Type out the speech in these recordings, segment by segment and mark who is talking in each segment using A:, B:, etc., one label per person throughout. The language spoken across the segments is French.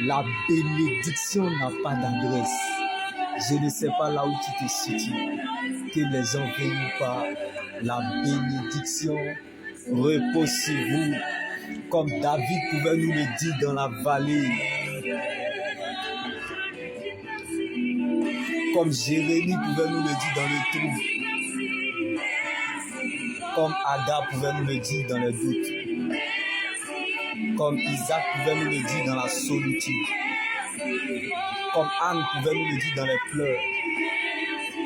A: La bénédiction n'a pas d'adresse. Je ne sais pas là où tu te situes. Que les gens viennent pas. La bénédiction repose sur vous. Comme David pouvait nous le dire dans la vallée. Comme Jérémie pouvait nous le dire dans le trou. Comme Agar pouvait nous le dire dans le doute. Comme Isaac pouvait nous le dire dans la solitude. Comme Anne pouvait nous le dire dans les pleurs.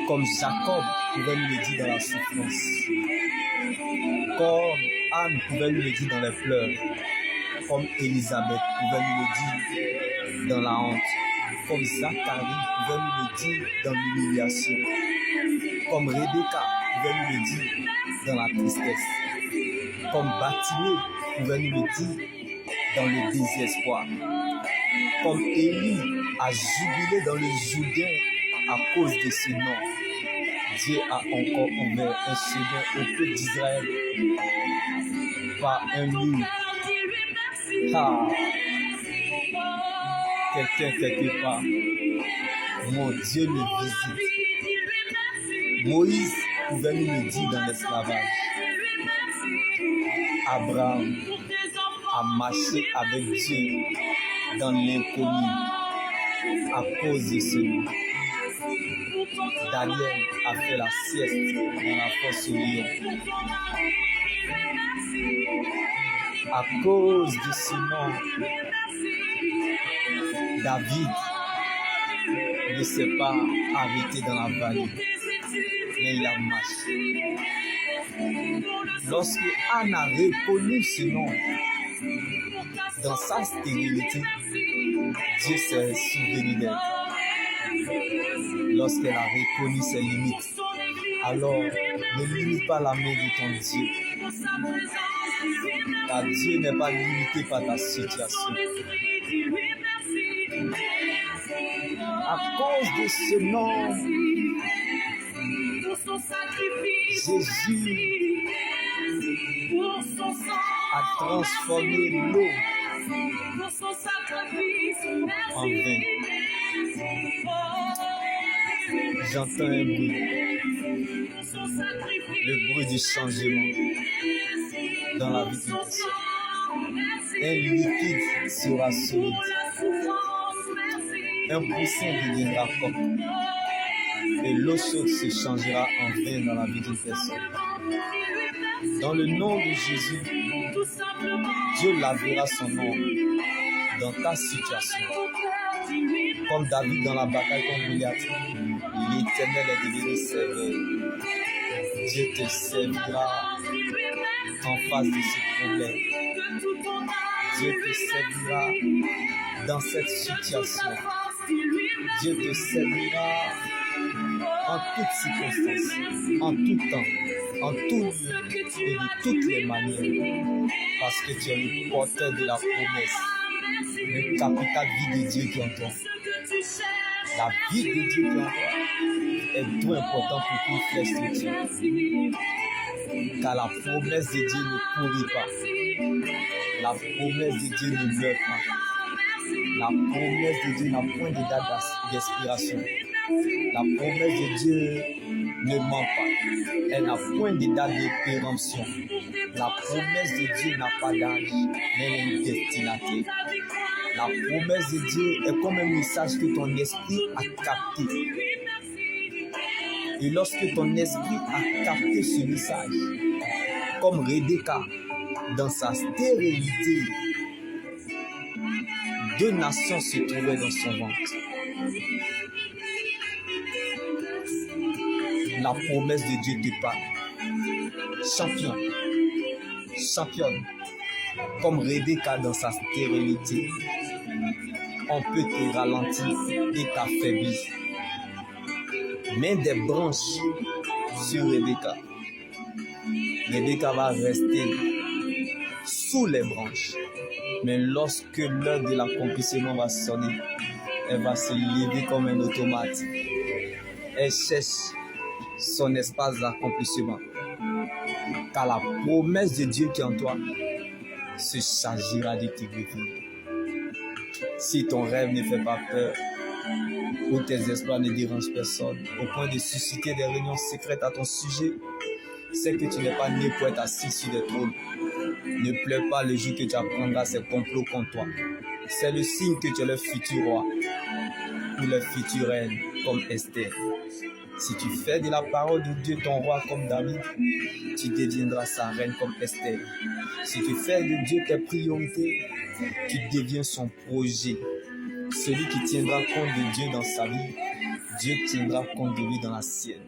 A: Comme Jacob pouvait nous le dire dans la souffrance. Comme Anne pouvait nous le dire dans les pleurs. Comme Élisabeth pouvait nous le dire dans la honte. Comme Zacharie pouvait nous le dire dans l'humiliation. Comme Rebecca pouvait nous le dire dans la tristesse. Comme Bartimée pouvait nous le dire dans le désespoir. Comme Élie a jubilé dans le Jourdain à cause de ce nom. Dieu a encore ouvert un chemin au peuple d'Israël par un mur. Ah, quelqu'un quelque part, mon Dieu me visite. Moïse pouvait nous le dire dans l'esclavage. Abraham a marché avec Dieu dans l'inconnu à cause de ce nom. Daniel a fait la sieste dans la fosse au lion. À cause de ce nom, David ne s'est pas arrêté dans la vallée, mais il a marché. Lorsque Anne a reconnu ce nom, dans sa stérilité, Dieu s'est souvenu d'elle. Lorsqu'elle a reconnu ses limites, alors ne limite pas la main de ton Dieu. Car Dieu n'est pas limité par ta situation. À cause de ce nom, Jésus a transformé l'eau en vin. J'entends un bruit, le bruit du changement dans la vie d'une personne. Un liquide sera solide, un poussin deviendra coq, et l'eau chaude se changera en vin dans la vie d'une personne. Dans le nom de Jésus, Dieu lavera son nom dans ta situation. Comme David dans la bataille contre Goliath, l'Éternel est devenu serveur. Dieu te servira en face de ce problème. Dieu te servira dans cette situation. Dieu te servira en toutes circonstances, en tout temps, en tout lieu et de toutes les manières. Parce que tu es le porteur de la promesse, le capital vie de Dieu qui est en toi. La vie de Dieu qui est en toi est trop important pour qu'une flèche se tue. Car la promesse de Dieu ne pourrit pas. La promesse de Dieu ne meurt pas. La promesse de Dieu n'a point de date d'expiration. La promesse de Dieu ne ment pas. Elle n'a point de date de péremption. La promesse de Dieu n'a pas d'âge, mais elle est une destinataire. La promesse de Dieu est comme un message que ton esprit a capté. Et lorsque ton esprit a capté ce message, comme Rebecca, dans sa stérilité, 2 nations se trouvaient dans son ventre. La promesse de Dieu te parle. Champion, championne, comme Rebecca dans sa stérilité, on peut te ralentir et t'affaiblir. Mais des branches sur Rebecca. Rebecca va rester sous les branches. Mais lorsque l'heure de l'accomplissement va sonner, elle va se lever comme un automate. Elle cherche son espace d'accomplissement. Car la promesse de Dieu qui est en toi se chargera de te guérir. Si ton rêve ne fait pas peur, ou tes espoirs ne dérangent personne, au point de susciter des réunions secrètes à ton sujet, c'est que tu n'es pas né pour être assis sur des trônes. Ne pleure pas le jour que tu apprendras ces complots contre toi. C'est le signe que tu es le futur roi ou le futur reine comme Esther. Si tu fais de la parole de Dieu ton roi comme David, tu deviendras sa reine comme Esther. Si tu fais de Dieu tes priorités, tu deviens son projet. Celui qui tiendra compte de Dieu dans sa vie, Dieu tiendra compte de lui dans la sienne.